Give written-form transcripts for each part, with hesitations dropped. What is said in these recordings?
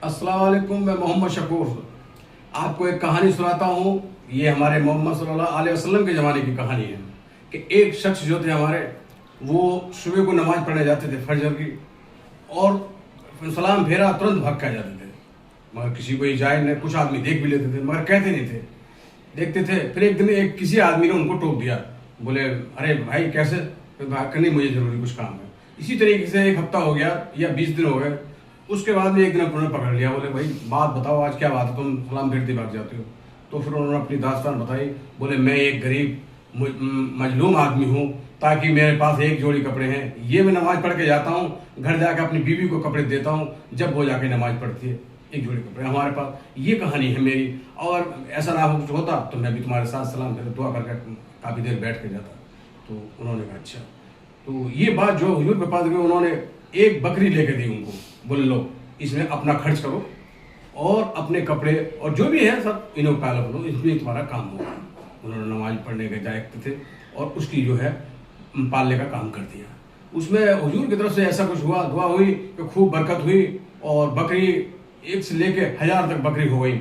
अस्सलाम वालेकुम, मैं मोहम्मद शकूर आपको एक कहानी सुनाता हूँ। ये हमारे मोहम्मद सल्लल्लाहु अलैहि वसल्लम के ज़माने की कहानी है कि एक शख्स जो थे हमारे, वो सुबह को नमाज पढ़ने जाते थे फजर की, और सलाम फेरा तुरंत भाग के आ जाते थे। मगर किसी को जाए न, कुछ आदमी देख भी लेते थे मगर कहते नहीं थे, देखते थे। फिर एक दिन किसी आदमी ने उनको टोक दिया, बोले अरे भाई कैसे? फिर भाग कर, नहीं मुझे जरूरी कुछ काम है। इसी तरीके से एक हफ्ता हो गया या 20 दिन हो गए। उसके बाद में एक दिन उन्होंने पकड़ लिया, बोले भाई बात बताओ, आज क्या बात है, तुम सलाम फेरते भाग जाते हो? तो फिर उन्होंने अपनी दास्तान बताई। बोले मैं एक गरीब मजलूम आदमी हूँ, ताकि मेरे पास एक जोड़ी कपड़े हैं, ये मैं नमाज पढ़ के जाता हूँ, घर जाकर अपनी बीवी को कपड़े देता हूँ, जब वो जाके नमाज पढ़ती है। एक जोड़ी कपड़े हमारे पास, ये कहानी है मेरी। और ऐसा ना कुछ होता तो मैं भी तुम्हारे साथ सलाम फिर दुआ करके काफ़ी देर बैठ के जाता। तो उन्होंने कहा अच्छा। तो ये बात जो हुजूर के पास गए, उन्होंने एक बकरी लेके दी उनको, बोले लो इसमें अपना खर्च करो और अपने कपड़े और जो भी है सब इन्हें पालो लो, इसमें तुम्हारा काम होगा। उन्होंने नमाज पढ़ने के जाते थे और उसकी जो है पालने का काम कर दिया। उसमें हुजूर की तरफ से ऐसा कुछ हुआ, दुआ हुई कि खूब बरकत हुई, और बकरी एक से लेके 1000 तक बकरी हो गई।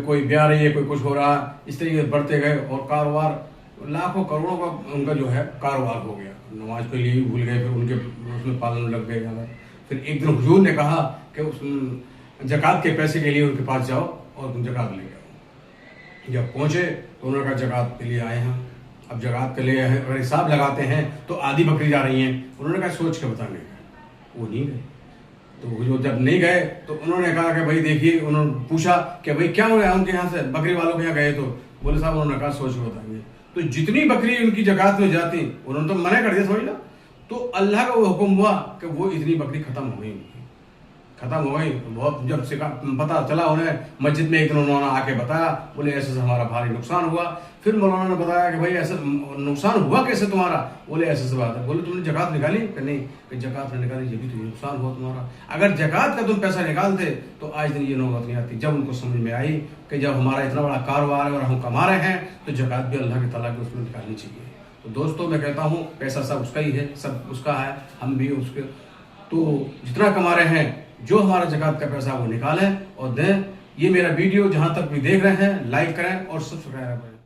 कोई ब्याह रही है, कोई कुछ हो रहा है, इस तरीके से बढ़ते गए और कारोबार लाखों करोड़ों का उनका जो है कारोबार हो गया। नमाज के लिए भूल गए, फिर उनके उसमें पालन लग गए ज़्यादा। फिर एक दिन हुजूर ने कहा कि उस ज़कात के पैसे के लिए उनके पास जाओ और तुम ज़कात ले आओ। जब पहुँचे तो उन्होंने कहा ज़कात के लिए आए हैं, अब ज़कात के लिए अगर हिसाब लगाते हैं तो आधी बकरी जा रही हैं। उन्होंने कहा सोच के बताने, वो नहीं गए। तो हुजूर जब नहीं गए तो उन्होंने कहा कि भाई देखिए, उन्होंने पूछा कि भाई क्या हो रहा है उनके यहाँ से, बकरी वालों के यहाँ गए तो बोले साहब, उन्होंने कहा सोच के बताएंगे। तो जितनी बकरी उनकी ज़कात में जाती, उन्होंने तो मना कर दिया, समझ लो। तो अल्लाह का वो हुक्म हुआ कि वो इतनी बकरी खत्म हो गई, खत्म हो गई। बहुत जब से पता चला उन्हें, मस्जिद में एक दिन उन्होंने आके बताया, बोले ऐसे से हमारा भारी नुकसान हुआ। फिर मौलाना ने बताया कि भाई ऐसा नुकसान हुआ कैसे तुम्हारा? बोले ऐसे से बात है। बोले तुमने ज़कात निकाली? कि नहीं। कि ज़कात नहीं निकाली, ये भी तो नुकसान हुआ तुम्हारा। अगर ज़कात का तुम पैसा निकालते तो आज दिन ये नौबत नहीं आती। जब उनको समझ में आई कि जब हमारा इतना बड़ा कारोबार है और हम कमा रहे हैं, तो ज़कात भी अल्लाह के ताला की उसमें निकालनी चाहिए। तो दोस्तों मैं कहता हूँ, पैसा सब उसका ही है, सब उसका है, हम भी उसके। तो जितना कमा रहे हैं, जो हमारा ज़कात का पैसा वो निकालें और दें। ये मेरा वीडियो जहाँ तक भी देख रहे हैं, लाइक करें और सब्सक्राइब करें।